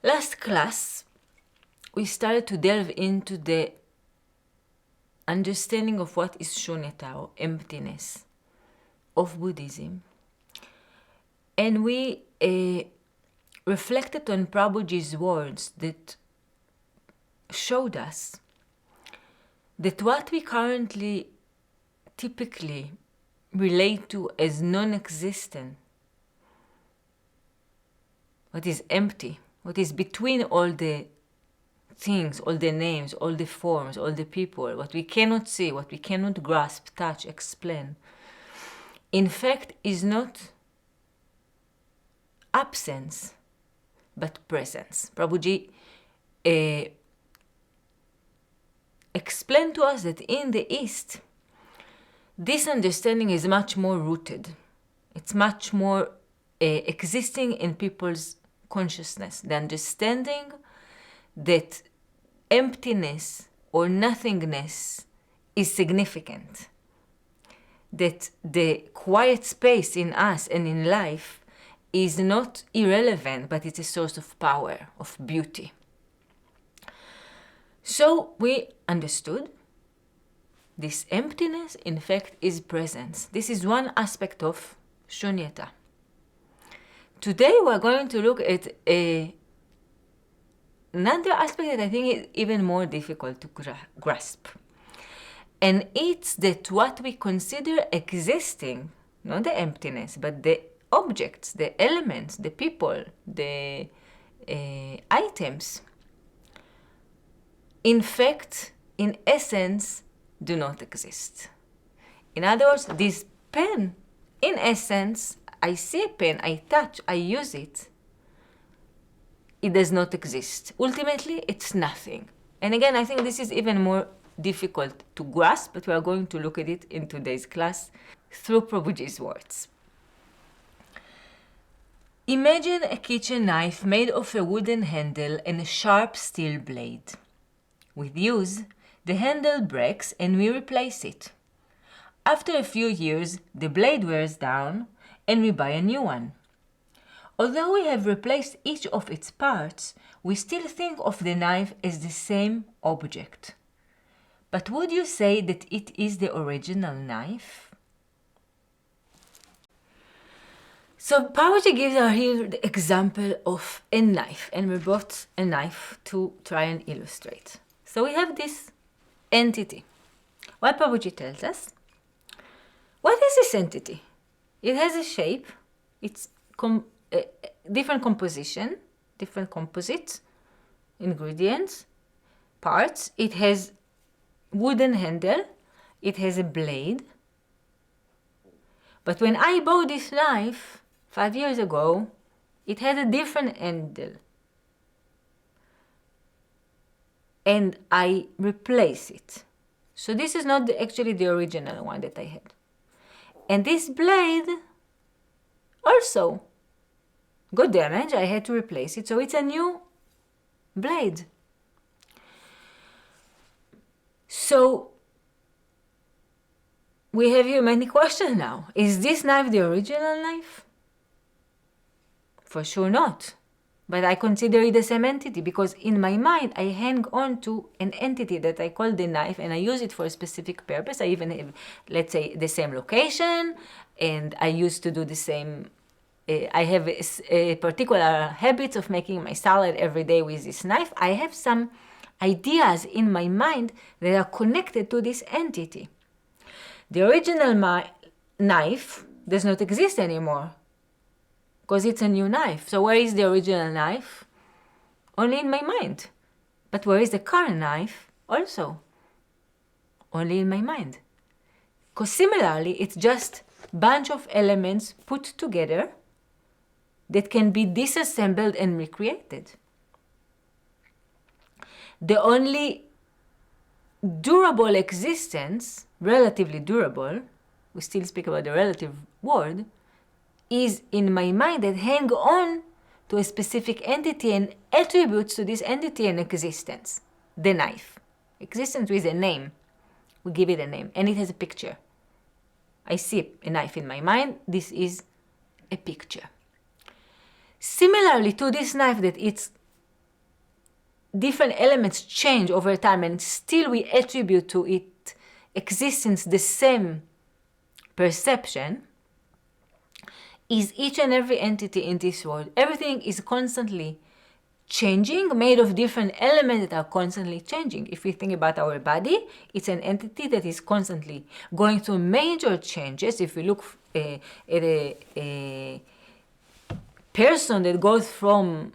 Last class, we started to delve into the understanding of what is shunyata, or emptiness, of Buddhism. And we reflected on Prabhuji's words that showed us that what we currently typically relate to as non-existent, what is empty, what is between all the things, all the names, all the forms, all the people, what we cannot see, what we cannot grasp, touch, explain, in fact is not absence, but presence. Prabhuji explained to us that in the East, this understanding is much more rooted. It's much more existing in people's consciousness. The understanding that emptiness or nothingness is significant. That the quiet space in us and in life is not irrelevant, but it's a source of power, of beauty. So we understood this emptiness, in fact, is presence. This is one aspect of shunyata. Today we're going to look at another aspect that I think is even more difficult to grasp. And it's that what we consider existing, not the emptiness, but the objects, the elements, the people, the items, in fact, in essence, do not exist. In other words, this pen, in essence, I see a pen, I touch, I use it, it does not exist. Ultimately, it's nothing. And again, I think this is even more difficult to grasp, but we are going to look at it in today's class through Prabhuji's words. Imagine a kitchen knife made of a wooden handle and a sharp steel blade. With use, the handle breaks and we replace it. After a few years, the blade wears down and we buy a new one. Although we have replaced each of its parts, we still think of the knife as the same object. But would you say that it is the original knife? So Prabhuji gives us here the example of a knife, and we brought a knife to try and illustrate. So we have this entity. What Prabhuji tells us? What is this entity? It has a shape, it's different composition, different composites, ingredients, parts. It has wooden handle, it has a blade. But when I bought this knife 5 years ago, it had a different handle. And I replace it. So this is not actually the original one that I had. And this blade also got damaged. I had to replace it. So it's a new blade. So we have here many questions now. Is this knife the original knife? For sure not. But I consider it the same entity because in my mind I hang on to an entity that I call the knife and I use it for a specific purpose. I even have, let's say, the same location, and I used to do the same. I have a particular habits of making my salad every day with this knife. I have some ideas in my mind that are connected to this entity. The original knife does not exist anymore because it's a new knife. So where is the original knife? Only in my mind. But where is the current knife? Also only in my mind. Because similarly, it's just a bunch of elements put together that can be disassembled and recreated. The only durable existence, relatively durable, we still speak about the relative word, is in my mind that hang on to a specific entity and attributes to this entity and existence. The knife. Existence with a name. We give it a name and it has a picture. I see a knife in my mind. This is a picture. Similarly to this knife that it's different elements change over time and still we attribute to its existence the same perception, is each and every entity in this world. Everything is constantly changing, made of different elements that are constantly changing. If we think about our body, it's an entity that is constantly going through major changes. If we look at a person that goes from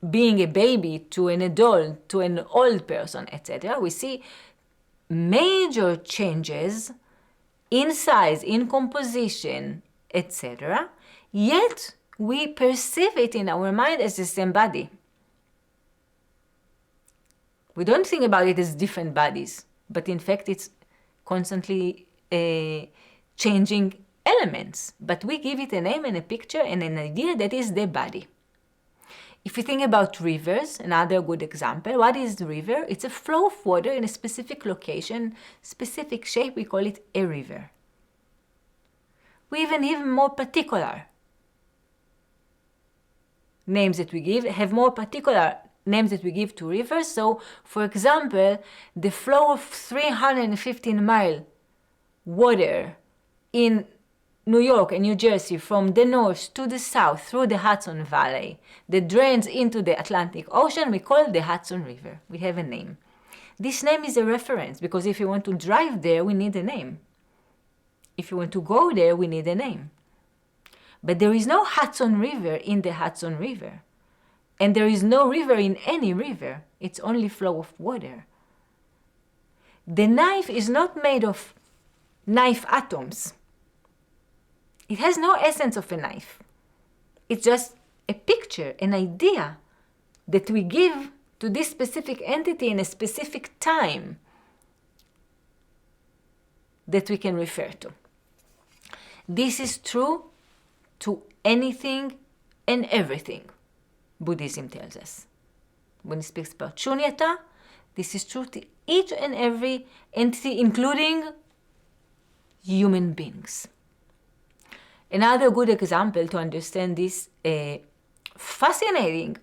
being a baby to an adult to an old person, etc., we see major changes in size, in composition, etc. Yet we perceive it in our mind as the same body. We don't think about it as different bodies, but in fact it's constantly changing elements. But we give it a name and a picture and an idea that is the body. If you think about rivers, another good example, what is the river? It's a flow of water in a specific location, specific shape, we call it a river. We even more particular names that we give, have more particular names that we give to rivers. So, for example, the flow of 315-mile water in New York and New Jersey from the north to the south through the Hudson Valley that drains into the Atlantic Ocean, we call it the Hudson River. We have a name. This name is a reference because if you want to drive there, we need a name. If you want to go there, we need a name. But there is no Hudson River in the Hudson River. And there is no river in any river. It's only flow of water. The knife is not made of knife atoms. It has no essence of a knife. It's just a picture, an idea that we give to this specific entity in a specific time that we can refer to. This is true to anything and everything, Buddhism tells us. When it speaks about shunyata, this is true to each and every entity, including human beings. Another good example to understand this fascinating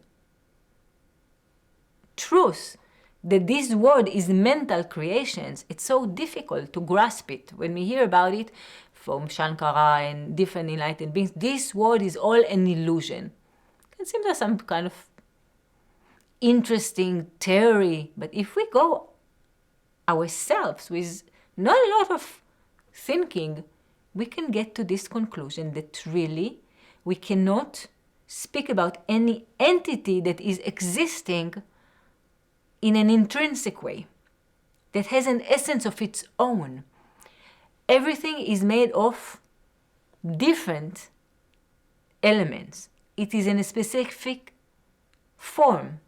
truth that this world is mental creations. It's so difficult to grasp it. When we hear about it from Shankara and different enlightened beings, this world is all an illusion. It seems like some kind of interesting theory, but if we go ourselves with not a lot of thinking, we can get to this conclusion that really we cannot speak about any entity that is existing in an intrinsic way, that has an essence of its own. Everything is made of different elements. It is in a specific form,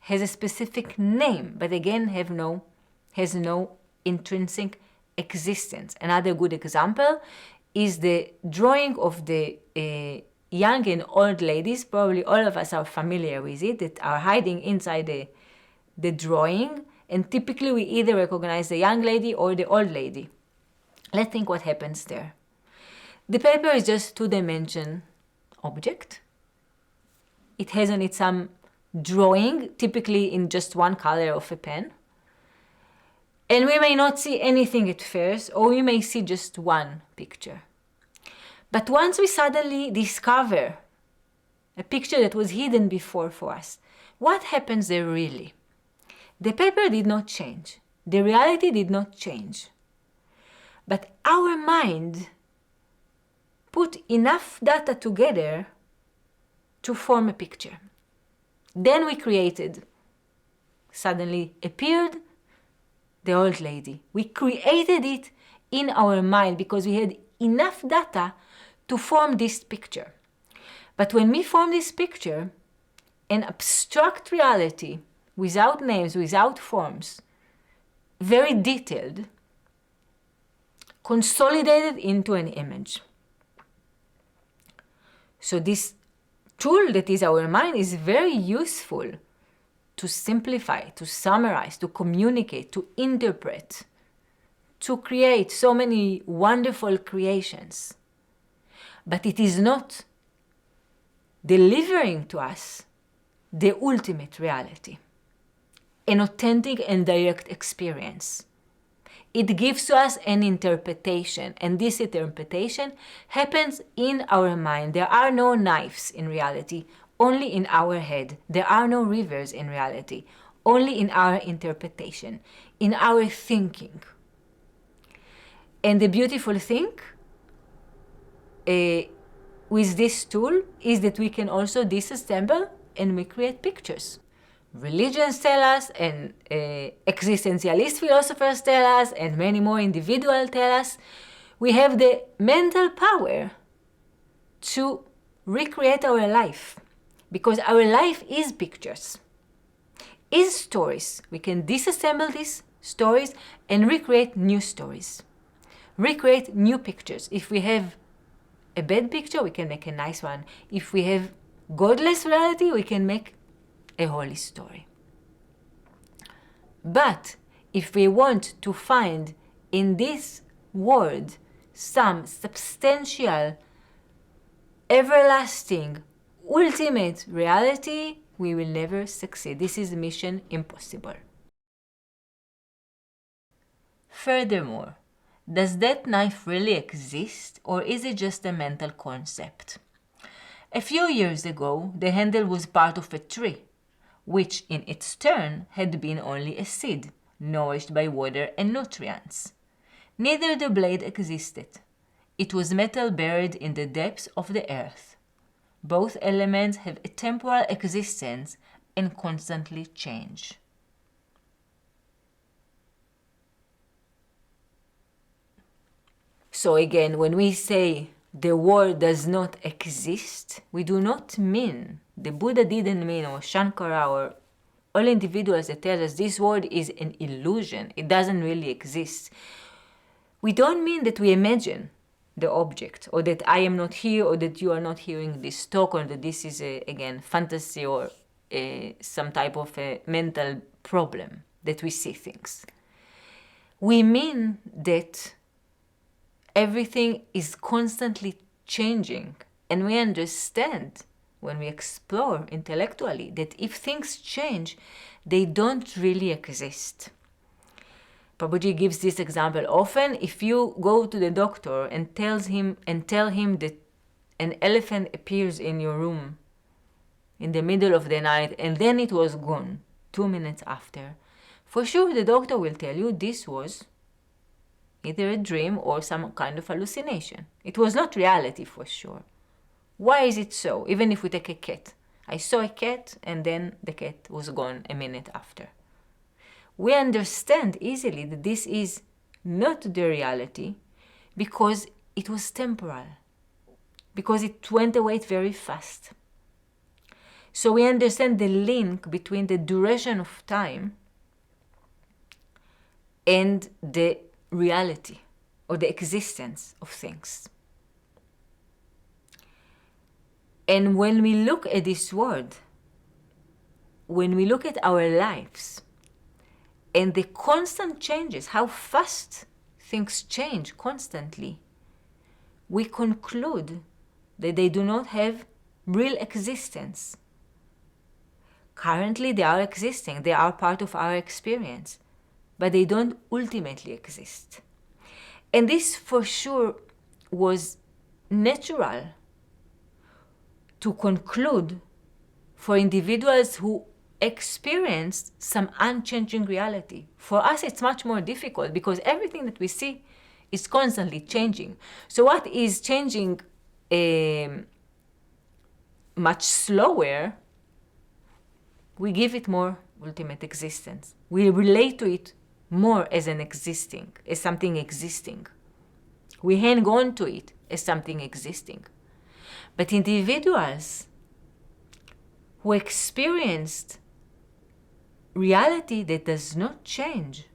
has a specific name, but again has no intrinsic existence. Another good example is the drawing of the young and old ladies. Probably all of us are familiar with it, that are hiding inside the drawing, and typically we either recognize the young lady or the old lady. Let's think what happens there. The paper is just two-dimensional object. It has on it some drawing, typically in just one color of a pen. And we may not see anything at first, or we may see just one picture. But once we suddenly discover a picture that was hidden before for us, what happens there really? The paper did not change. The reality did not change. But our mind put enough data together to form a picture. Then we created, suddenly appeared the old lady. We created it in our mind because we had enough data to form this picture. But when we form this picture, an abstract reality, without names, without forms, very detailed, consolidated into an image. So this tool that is our mind is very useful to simplify, to summarize, to communicate, to interpret, to create so many wonderful creations. But it is not delivering to us the ultimate reality. an authentic and direct experience. It gives to us an interpretation, and this interpretation happens in our mind. There are no knives in reality, only in our head. There are no rivers in reality, only in our interpretation, in our thinking. And the beautiful thing with this tool is that we can also disassemble and recreate pictures. Religions tell us, and existentialist philosophers tell us, and many more individuals tell us, we have the mental power to recreate our life, because our life is pictures, is stories. We can disassemble these stories and recreate new stories, recreate new pictures. If we have a bad picture, we can make a nice one. If we have godless reality, we can make a holy story. But if we want to find in this world some substantial, everlasting, ultimate reality, we will never succeed. This is mission impossible. Furthermore, does that knife really exist, or is it just a mental concept? A few years ago, the handle was part of a tree, which in its turn had been only a seed, nourished by water and nutrients. Neither the blade existed. It was metal buried in the depths of the earth. Both elements have a temporal existence and constantly change. So again, when we say the world does not exist, we do not mean, the Buddha didn't mean, or Shankara, or all individuals that tell us this world is an illusion, it doesn't really exist. We don't mean that we imagine the object, or that I am not here, or that you are not hearing this talk, or that this is, again, fantasy, or some type of a mental problem, that we see things. We mean that everything is constantly changing, and we understand when we explore intellectually that if things change, they don't really exist. Prabhuji gives this example often. If you go to the doctor and tell him that an elephant appears in your room in the middle of the night and then it was gone 2 minutes after, for sure the doctor will tell you this was either a dream or some kind of hallucination. It was not reality for sure. Why is it so? Even if we take a cat. I saw a cat and then the cat was gone a minute after. We understand easily that this is not the reality because it was temporal, because it went away very fast. So we understand the link between the duration of time and the reality or the existence of things. And when we look at this world, when we look at our lives and the constant changes, how fast things change constantly, we conclude that they do not have real existence. Currently they are existing, they are part of our experience, but they don't ultimately exist. And this for sure was natural to conclude for individuals who experienced some unchanging reality. For us it's much more difficult because everything that we see is constantly changing. So what is changing much slower, we give it more ultimate existence. We relate to it more as an existing, as something existing. We hang on to it as something existing. But individuals who experienced reality that does not change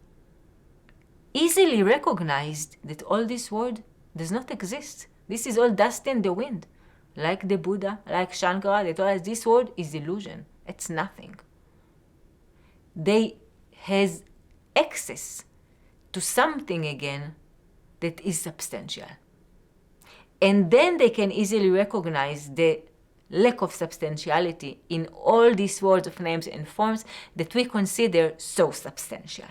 easily recognized that all this world does not exist. This is all dust in the wind. Like the Buddha, like Shankara, they told us this world is illusion. It's nothing. They has access to something again that is substantial. And then they can easily recognize the lack of substantiality in all these worlds of names and forms that we consider so substantial.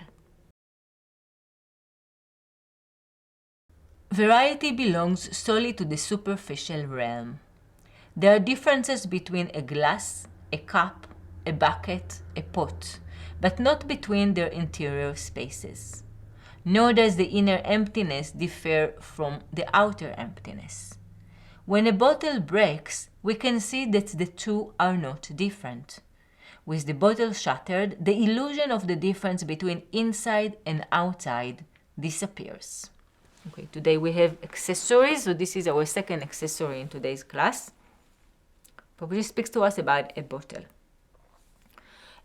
Variety belongs solely to the superficial realm. There are differences between a glass, a cup, a bucket, a pot, but not between their interior spaces. Nor does the inner emptiness differ from the outer emptiness. When a bottle breaks, we can see that the two are not different. With the bottle shattered, the illusion of the difference between inside and outside disappears. Okay, today we have accessories, so this is our second accessory in today's class. Prabhuji speaks to us about a bottle.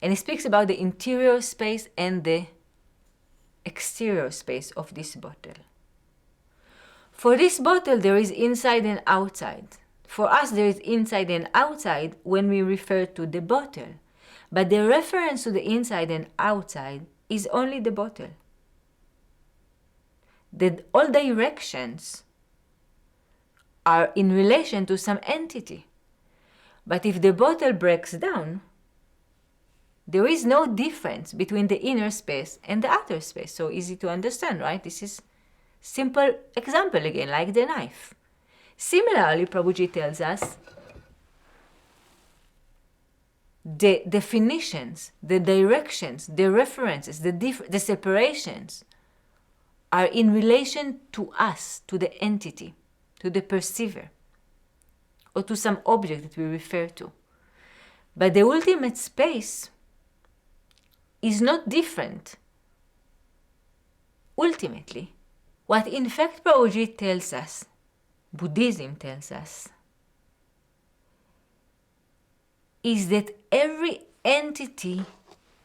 And he speaks about the interior space and the exterior space of this bottle. For this bottle, there is inside and outside. For us, there is inside and outside when we refer to the bottle. But the reference to the inside and outside is only the bottle. All directions are in relation to some entity. But if the bottle breaks down, there is no difference between the inner space and the outer space. So easy to understand, right? This is simple example again, like the knife. Similarly, Prabhuji tells us the definitions, the directions, the references, the separations are in relation to us, to the entity, to the perceiver, or to some object that we refer to. But the ultimate space is not different. Ultimately, what in fact Prabhuji tells us, Buddhism tells us, is that every entity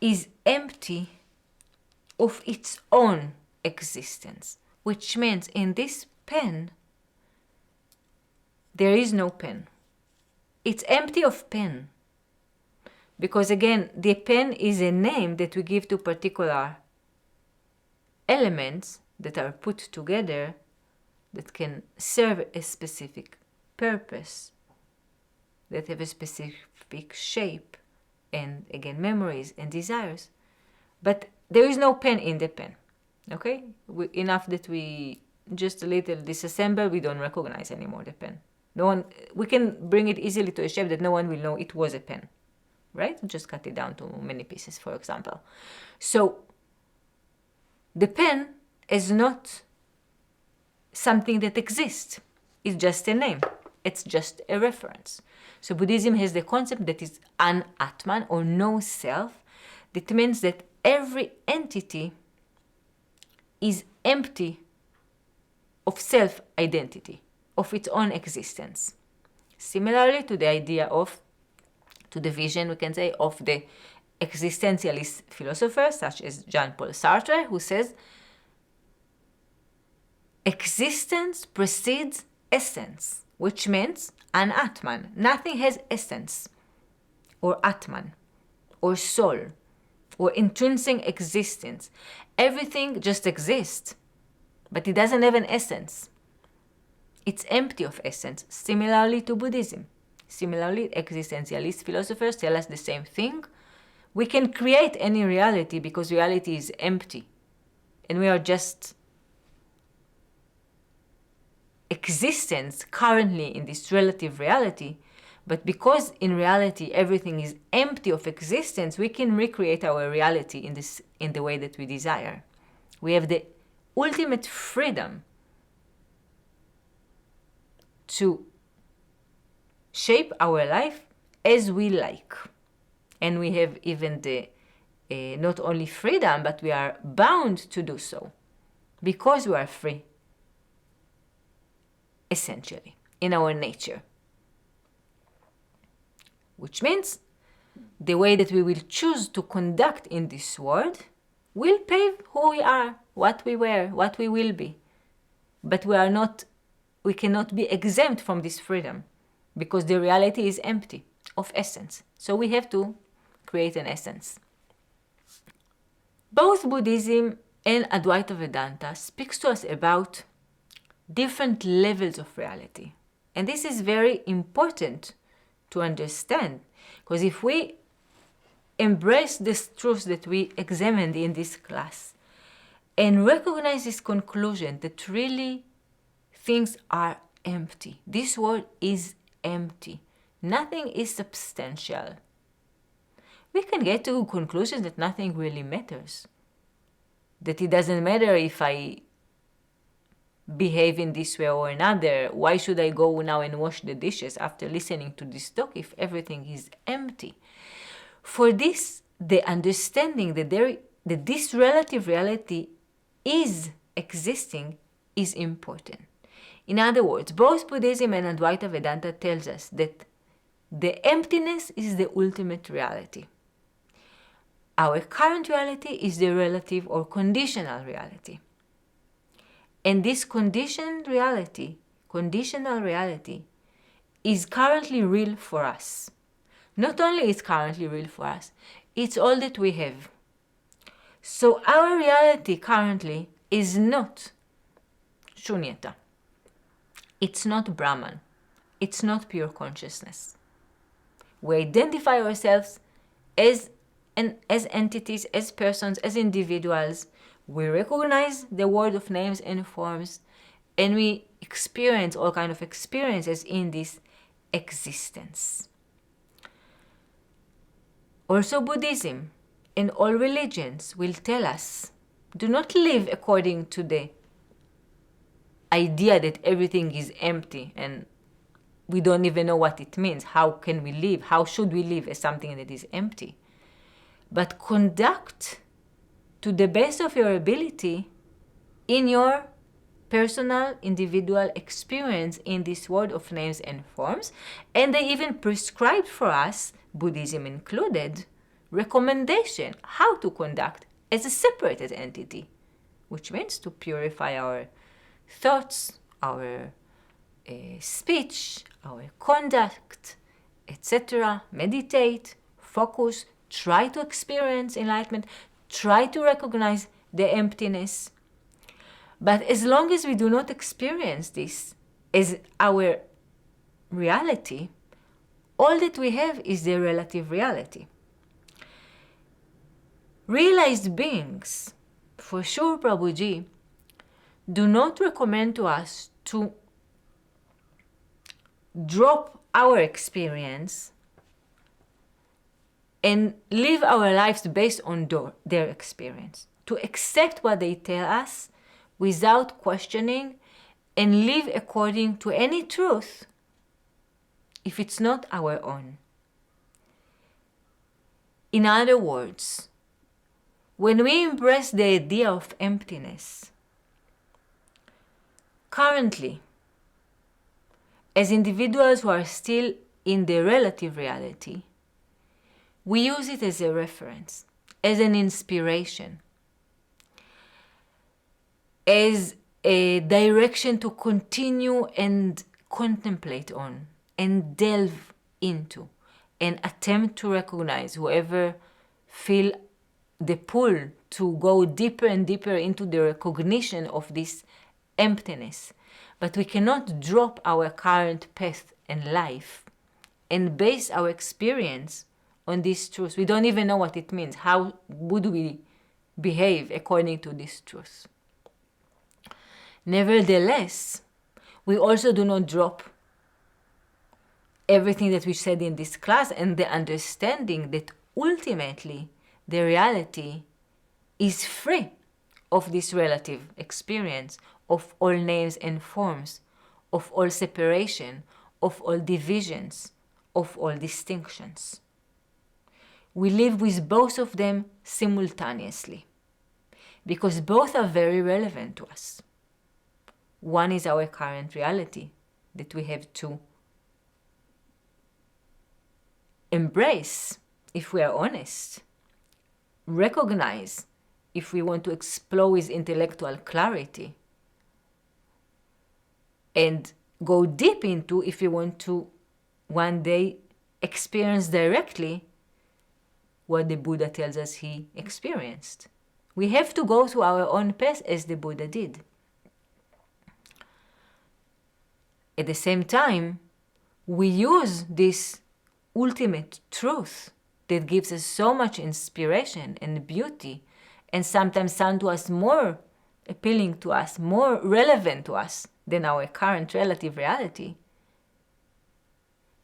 is empty of its own existence, which means in this pen, there is no pen. It's empty of pen. Because again, the pen is a name that we give to particular elements that are put together that can serve a specific purpose, that have a specific shape, and again, memories and desires. But there is no pen in the pen. Okay? Enough that we just a little disassemble, we don't recognize anymore the pen. We can bring it easily to a shape that no one will know it was a pen. Right? Just cut it down to many pieces, for example. So, the pen is not something that exists. It's just a name. It's just a reference. So, Buddhism has the concept that is an Atman, or no self. That means that every entity is empty of self-identity, of its own existence. Similarly to the idea of, to the vision, we can say, of the existentialist philosophers such as Jean-Paul Sartre, who says, existence precedes essence, which means an Atman. Nothing has essence, or Atman, or soul, or intrinsic existence. Everything just exists, but it doesn't have an essence. It's empty of essence, similarly to Buddhism. Similarly, existentialist philosophers tell us the same thing. We can create any reality because reality is empty. And we are just existence currently in this relative reality. But because in reality everything is empty of existence, we can recreate our reality in the way that we desire. We have the ultimate freedom to shape our life as we like. And we have even the not only freedom, but we are bound to do so because we are free, essentially, in our nature. Which means the way that we will choose to conduct in this world will pave who we are, what we were, what we will be. But we cannot be exempt from this freedom because the reality is empty of essence. So we have to create an essence. Both Buddhism and Advaita Vedanta speaks to us about different levels of reality. And this is very important to understand. Because if we embrace this truth that we examined in this class and recognize this conclusion that really things are empty, this world is empty, nothing is substantial, we can get to conclusions that nothing really matters. That it doesn't matter if I behave in this way or another. Why should I go now and wash the dishes after listening to this talk if everything is empty? For this, the understanding that this relative reality is existing is important. In other words, both Buddhism and Advaita Vedanta tells us that the emptiness is the ultimate reality. Our current reality is the relative or conditional reality. And this conditional reality is currently real for us. Not only is currently real for us, it's all that we have. So our reality currently is not shunyata. It's not Brahman. It's not pure consciousness. We identify ourselves as entities, as persons, as individuals. We recognize the world of names and forms, and we experience all kinds of experiences in this existence. Also, Buddhism and all religions will tell us, do not live according to the idea that everything is empty and we don't even know what it means. How can we live? How should we live as something that is empty? But conduct to the best of your ability in your personal, individual experience in this world of names and forms. And they even prescribed for us, Buddhism included, recommendation how to conduct as a separated entity, which means to purify our thoughts, our speech, our conduct, etc. Meditate, focus, try to experience enlightenment, try to recognize the emptiness. But as long as we do not experience this as our reality, all that we have is the relative reality. Realized beings, for sure, Prabhuji, do not recommend to us to drop our experience and live our lives based on their experience. To accept what they tell us without questioning and live according to any truth if it's not our own. In other words, when we embrace the idea of emptiness, currently, as individuals who are still in the relative reality, we use it as a reference, as an inspiration, as a direction to continue and contemplate on and delve into and attempt to recognize whoever feel the pull to go deeper and deeper into the recognition of this emptiness. But we cannot drop our current path and life and base our experience on this truth. We don't even know what it means. How would we behave according to this truth? Nevertheless, we also do not drop everything that we said in this class and the understanding that ultimately the reality is free of this relative experience, of all names and forms, of all separation, of all divisions, of all distinctions. We live with both of them simultaneously because both are very relevant to us. One is our current reality that we have to embrace if we are honest, recognize if we want to explore with intellectual clarity, and go deep into if we want to one day experience directly what the Buddha tells us he experienced. We have to go through our own path as the Buddha did. At the same time, we use this ultimate truth that gives us so much inspiration and beauty, and sometimes sound to us more appealing to us, more relevant to us than our current relative reality,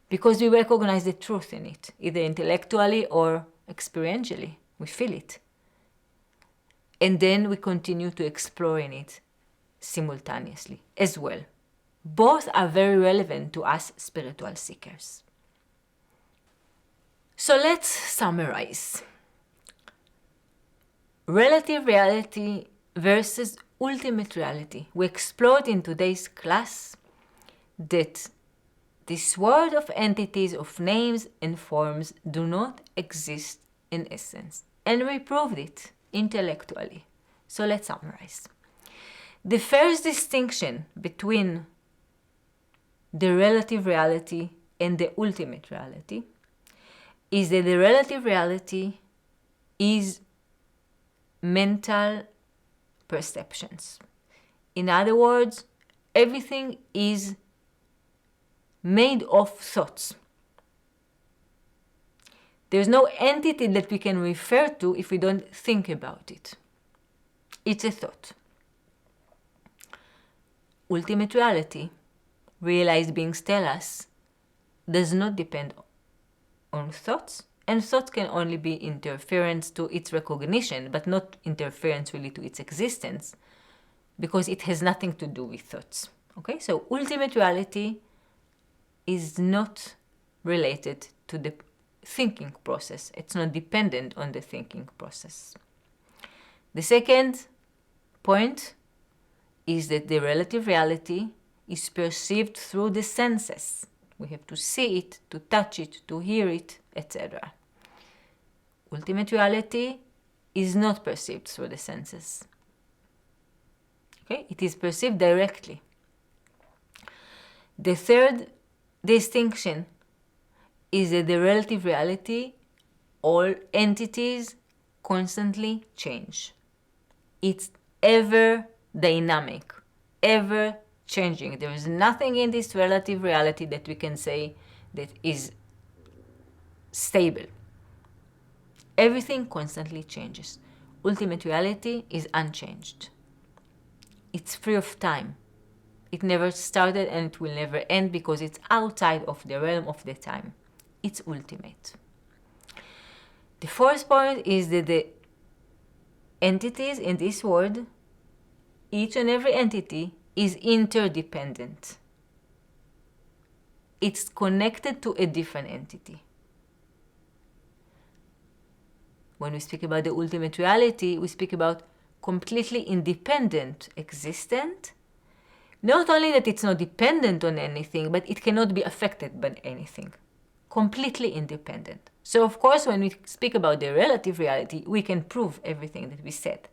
because we recognize the truth in it, either intellectually or experientially. We feel it. And then we continue to explore in it simultaneously as well. Both are very relevant to us spiritual seekers. So let's summarize. Relative reality versus ultimate reality. We explored in today's class that this world of entities, of names and forms, do not exist in essence. And we proved it intellectually. So let's summarize. The first distinction between the relative reality and the ultimate reality is that the relative reality is mental perceptions. In other words, everything is made of thoughts. There's no entity that we can refer to if we don't think about it. It's a thought. Ultimate reality, realized beings tell us, does not depend on thoughts, and thoughts can only be interference to its recognition, but not interference really to its existence, because it has nothing to do with thoughts. Okay, so ultimate reality is not related to the thinking process. It's not dependent on the thinking process. The second point is that the relative reality is perceived through the senses. We have to see it, to touch it, to hear it, etc. Ultimate reality is not perceived through the senses. Okay? It is perceived directly. The third distinction is that the relative reality, all entities constantly change. It's ever dynamic, ever changing. There is nothing in this relative reality that we can say that is stable. Everything constantly changes. Ultimate reality is unchanged. It's free of time. It never started and it will never end because it's outside of the realm of the time. It's ultimate. The fourth point is that the entities in this world, each and every entity is interdependent. It's connected to a different entity. When we speak about the ultimate reality, we speak about completely independent existence. Not only that it's not dependent on anything, but it cannot be affected by anything. Completely independent. So of course, when we speak about the relative reality, we can prove everything that we said.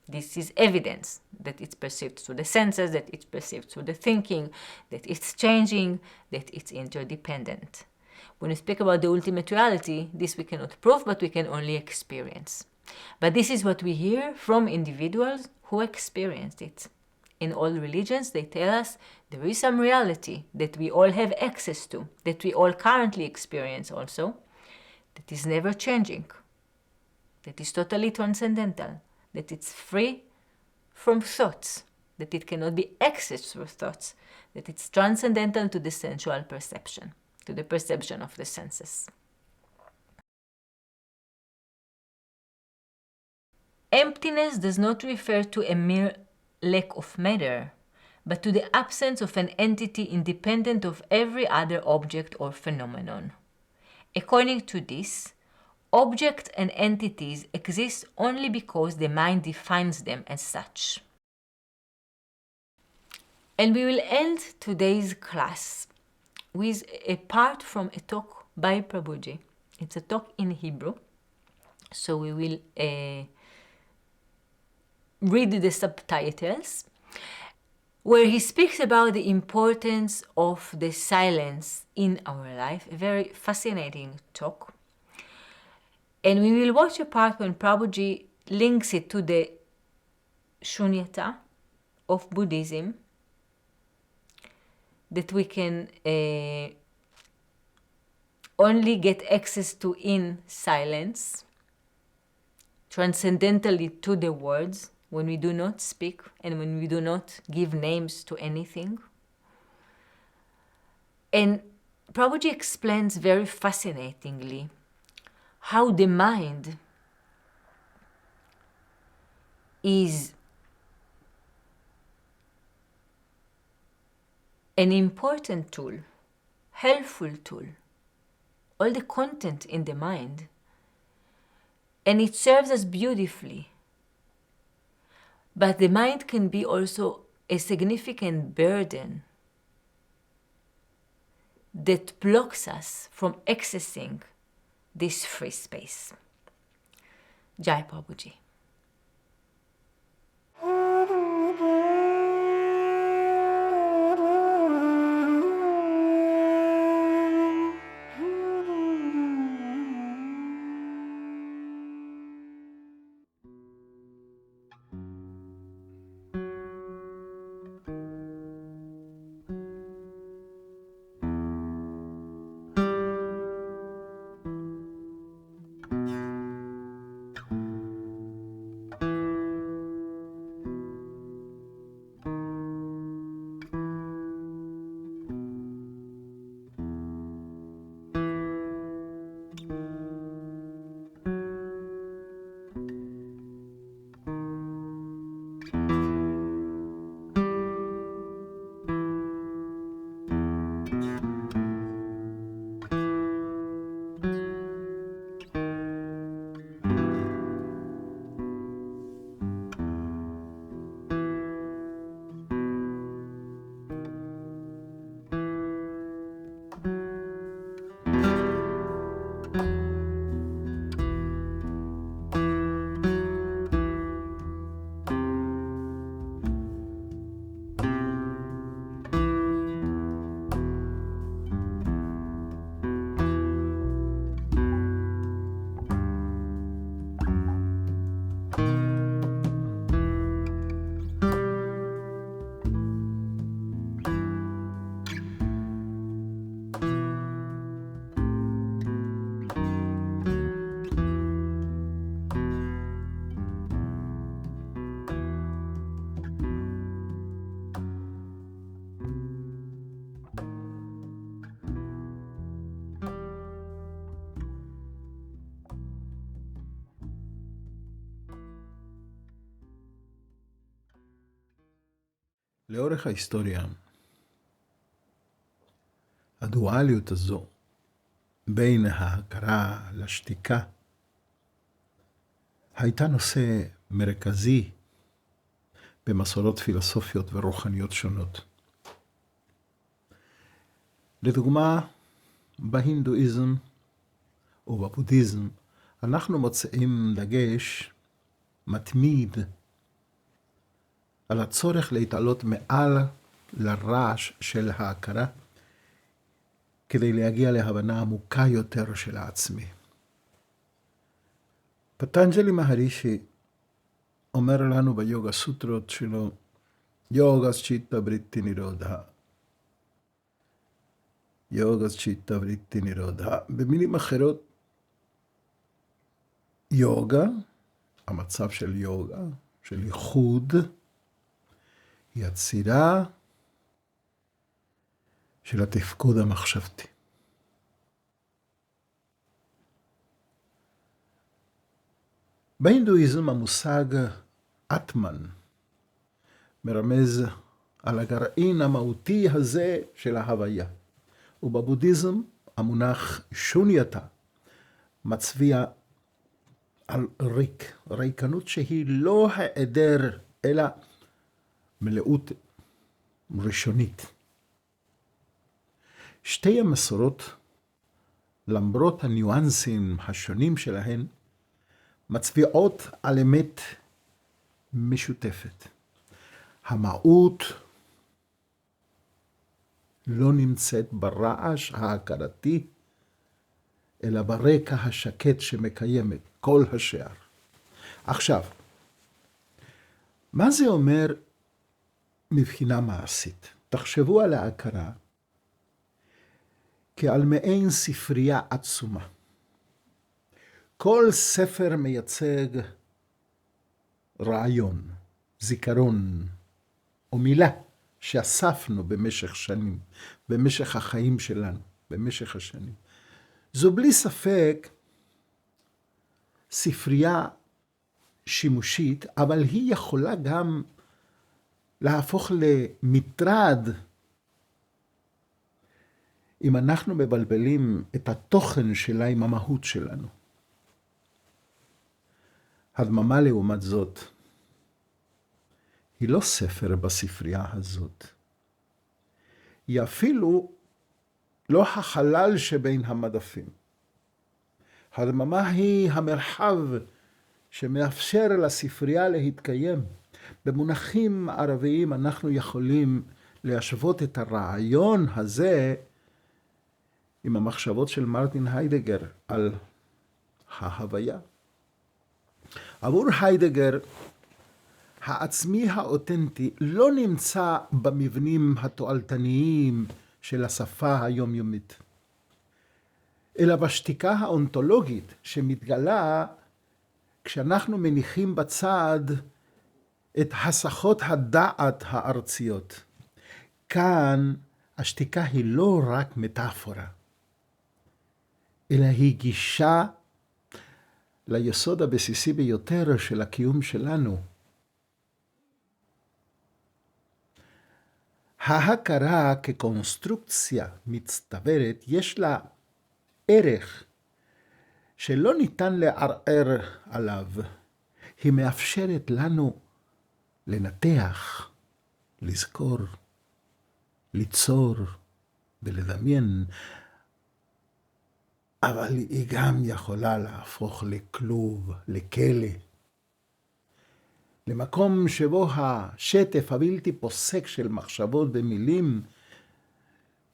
This is evidence that it's perceived through the senses, that it's perceived through the thinking, that it's changing, that it's interdependent. When we speak about the ultimate reality, this we cannot prove, but we can only experience. But this is what we hear from individuals who experienced it. In all religions, they tell us there is some reality that we all have access to, that we all currently experience also, that is never changing, that is totally transcendental, that it's free from thoughts, that it cannot be accessed through thoughts, that it's transcendental to the sensual perception, to the perception of the senses. Emptiness does not refer to a mere lack of matter, but to the absence of an entity independent of every other object or phenomenon. According to this, objects and entities exist only because the mind defines them as such. And we will end today's class with a part from a talk by Prabhuji. It's a talk in Hebrew, so we will read the subtitles, where he speaks about the importance of the silence in our life. A very fascinating talk. And we will watch a part when Prabhuji links it to the shunyata of Buddhism, that we can only get access to in silence, transcendentally to the words, when we do not speak and when we do not give names to anything. And Prabhuji explains very fascinatingly how the mind is an important tool, helpful tool, all the content in the mind, and it serves us beautifully. But the mind can be also a significant burden that blocks us from accessing this free space. Jai Prabhuji. לאורך ההיסטוריה, הדואליות הזו בין ההכרה לשתיקה הייתה נושא מרכזי במסורות פילוסופיות ורוחניות שונות. לדוגמה, בהינדואיזם ובבודהיזם אנחנו מוצאים דגש מתמיד על הצורך להתעלות מעל לרעש של ההכרה, כדי להגיע להבנה עמוקה יותר של העצמי. פטנג'לי מהרישי אומר לנו ביוגה סוטרות שלו, יוגה צ'יטה בריטי נירודה. יוגה צ'יטה בריטי נירודה. במילים אחרות, יוגה, המצב של יוגה, של ייחוד, היא הצירה של התפקוד המחשבתי. בהינדואיזם המושג אטמן מרמז על הגרעין המהותי הזה של ההוויה. ובבודהיזם המונח שונייתה מצביע על ריקנות שהיא לא העדר אלא מלאות ראשונית. שתי המסורות, למרות הניואנסים השונים שלהן, מצביעות על אמת משותפת. המהות לא נמצאת ברעש ההכרתי, אלא ברקע השקט שמקיים את כל השאר. עכשיו, מה זה אומר מבחינה מעשית? תחשבו על ההכרה כעל מעין ספרייה עצומה. כל ספר מייצג רעיון, זיכרון או מילה שאספנו במשך שנים, במשך החיים שלנו, במשך השנים. זו בלי ספק ספרייה שימושית, אבל היא יכולה גם להפוך למטרד אם אנחנו מבלבלים את התוכן שלה עם המהות שלנו. הדממה לעומת זאת, היא לא ספר בספרייה הזאת. היא אפילו לא החלל שבין המדפים. הדממה היא המרחב שמאפשר לספרייה להתקיים. במונחים ערביים אנחנו יכולים להשוות את הרעיון הזה עם המחשבות של מרטין היידגר על ההוויה. עבור היידגר, העצמי האותנטי לא נמצא במבנים התועלתניים של השפה היומיומית, אלא בשתיקה האונתולוגית שמתגלה כשאנחנו מניחים בצד את הסחות הדעת הארציות. כאן השתיקה היא לא רק מטאפורה, אלא היא גישה ליסוד הבסיסי ביותר של הקיום שלנו. ההכרה כקונסטרוקציה מצטברת יש לה ערך שלא ניתן לערער עליו. היא מאפשרת לנו לנתח, לזכור, ליצור ולדמיין, אבל היא גם יכולה להפוך לכלוב, לכלא, למקום שבו השטף הבלתי פוסק של מחשבות ומילים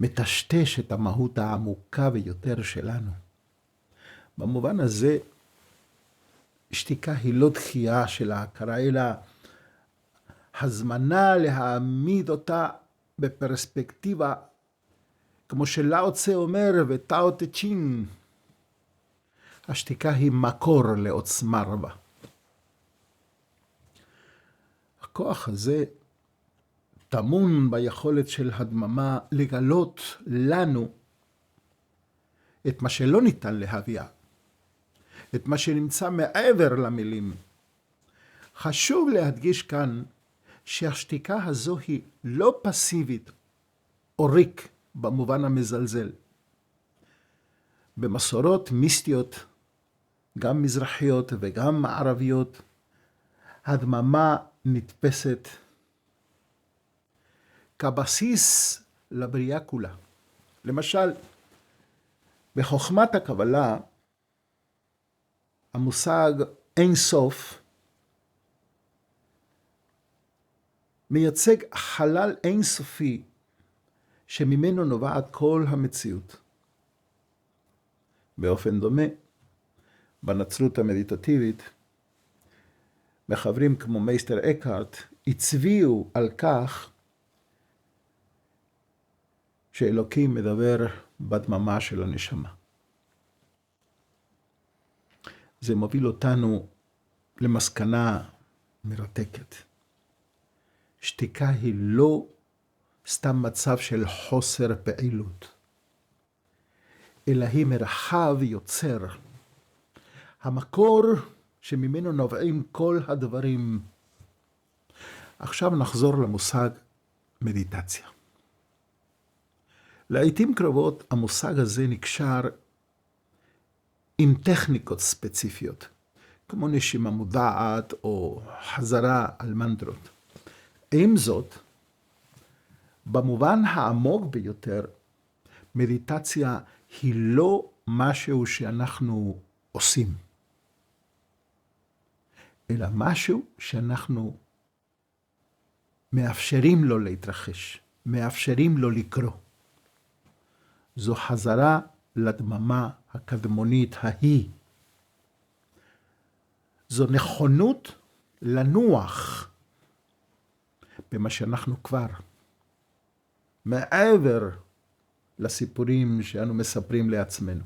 מטשטש את המהות העמוקה ביותר שלנו. במובן הזה, שתיקה היא לא דחייה של ההכרה, אלא הזמנה להעמיד אותה בפרספקטיבה, כמו שלאו צה אומר וטאו טה צ'ין. השתיקה היא מקור לעוצמה רבה. הכוח הזה טמון ביכולת של הדממה לגלות לנו את מה שלא ניתן להביע, את מה שנמצא מעבר למילים. חשוב להדגיש כאן שהשתיקה הזו היא לא פסיבית או ריק במובן המזלזל. במסורות מיסטיות, גם מזרחיות וגם מערביות, הדממה נתפסת כבסיס לבריאה כולה. למשל, בחוכמת הקבלה, המושג אין סוף מייצג חלל אינסופי שממנו נובעת כל המציאות. באופן דומה, בנצרות המדיטטיבית, מחברים כמו מייסטר אקהרט הצביעו על כך שאלוקים מדבר בדממה של הנשמה. זה מוביל אותנו למסקנה מרתקת. שתיקה היא לא סתם מצב של חוסר פעילות, אלא היא מרחב יוצר. המקור שממנו נובעים כל הדברים. עכשיו נחזור למושג מדיטציה. לעתים קרובות המושג הזה נקשר עם טכניקות ספציפיות, כמו נשימה מודעת או חזרה על מנטרות. עם זאת, במובן העמוק ביותר, מדיטציה היא לא משהו שאנחנו עושים, אלא משהו שאנחנו מאפשרים לו להתרחש, מאפשרים לו לקרוא. זו חזרה לדממה הקדמונית ההיא. זו נכונות לנוח במה שאנחנו כבר מעבר לסיפורים שאנו מספרים לעצמנו.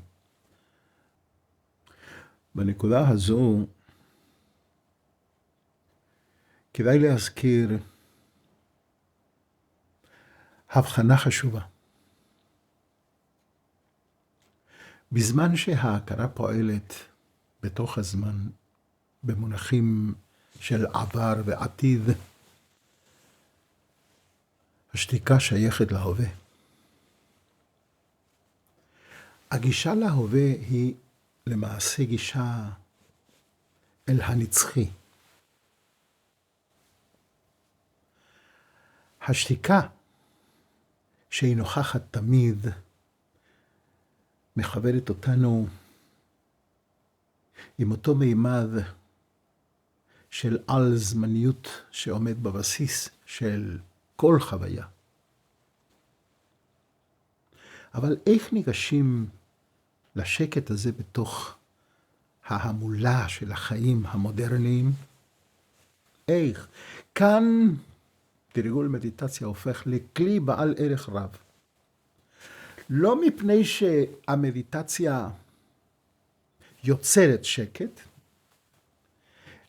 בנקודה הזו, כדאי להזכיר הבחנה חשובה. בזמן שההכרה פועלת בתוך הזמן, במונחים של עבר ועתיד, השתיקה שייכת להווה. הגישה להווה היא למעשה גישה אל הנצחי. השתיקה שהיא נוכחת תמיד מכוונת אותנו עם אותו מימד של על זמניות שעומד בבסיס של כל חוויה. אבל איך ניגשים לשקט הזה בתוך ההמולה של החיים המודרניים? איך? כאן תרגול מדיטציה הופך לכלי בעל ערך רב. לא מפני שהמדיטציה יוצרת שקט,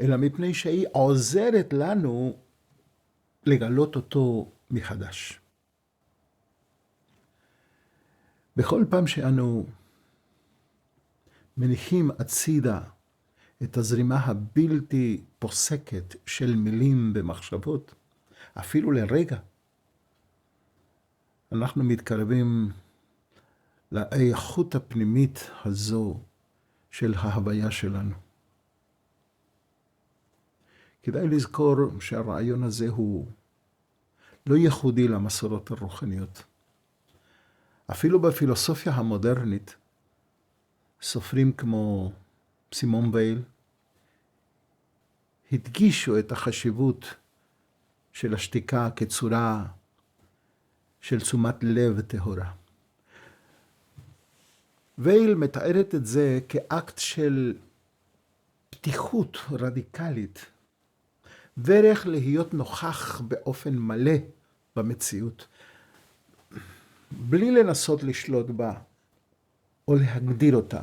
אלא מפני שהיא עוזרת לנו לגלות אותו מחדש. בכל פעם שאנו מניחים הצידה את הזרימה הבלתי פוסקת של מילים ומחשבות, אפילו לרגע, אנחנו מתקרבים לאיכות הפנימית הזו של ההוויה שלנו. כדאי לזכור שהרעיון הזה הוא לא ייחודי למסורות הרוחניות. אפילו בפילוסופיה המודרנית, סופרים כמו סימון וייל הדגישו את החשיבות של השתיקה כצורה של תשומת לב טהורה. וייל מתארת את זה כאקט של פתיחות רדיקלית, דרך להיות נוכח באופן מלא במציאות, בלי לנסות לשלוט בה או להגדיר אותה.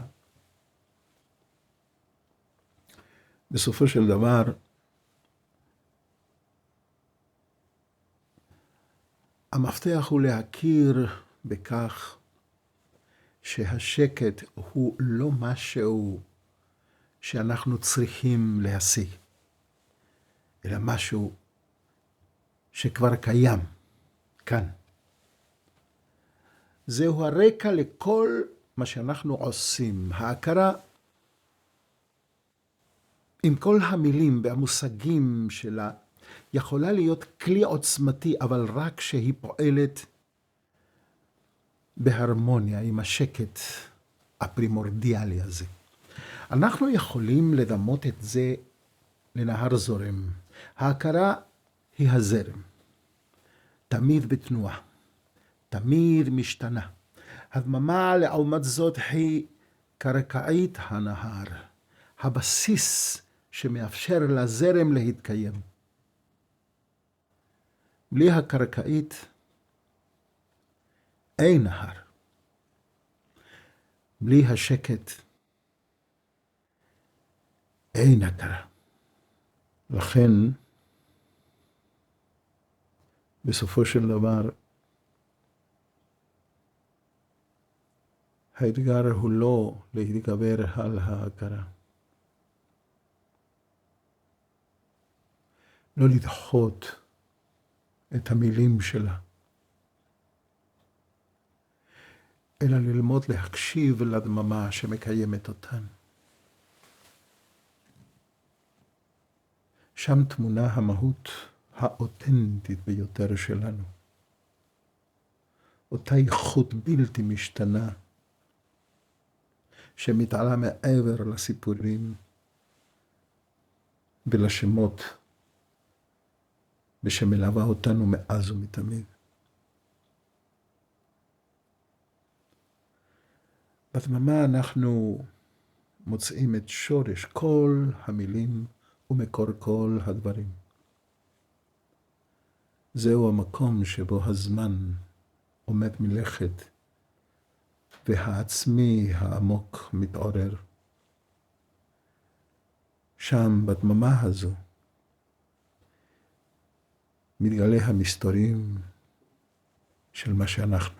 בסופו של דבר, המפתח הוא להכיר בכך שהשקט הוא לא משהו שאנחנו צריכים להשיג, אלא משהו שכבר קיים כאן. זהו הרקע לכל מה שאנחנו עושים. ההכרה עם כל המילים והמושגים שלה יכולה להיות כלי עוצמתי, אבל רק כשהיא פועלת בהרמוניה עם השקט הפרימורדיאלי הזה. אנחנו יכולים לדמות את זה לנהר זורם. ההכרה היא הזרם, תמיד בתנועה, תמיד משתנה. הדממה לעומת זאת היא קרקעית הנהר, הבסיס שמאפשר לזרם להתקיים. בלי הקרקעית אין נהר. בלי השקט אין הכרה. לכן, בסופו של דבר, האתגר הוא לא להתגבר על ההכרה. לא לדחות את המילים שלה, אלא ללמוד להקשיב לדממה שמקיימת אותן. שם תמונה המהות האותנטית ביותר שלנו. אותה איכות בלתי משתנה, שמתעלה מעבר לסיפורים ולשמות, ושמלווה אותנו מאז ומתמיד. בדממה אנחנו מוצאים את שורש כל המילים ומקור כל הדברים. זהו המקום שבו הזמן עומד מלכת והעצמי העמוק מתעורר. שם, בדממה הזו, מתגלה המסתורים של מה שאנחנו.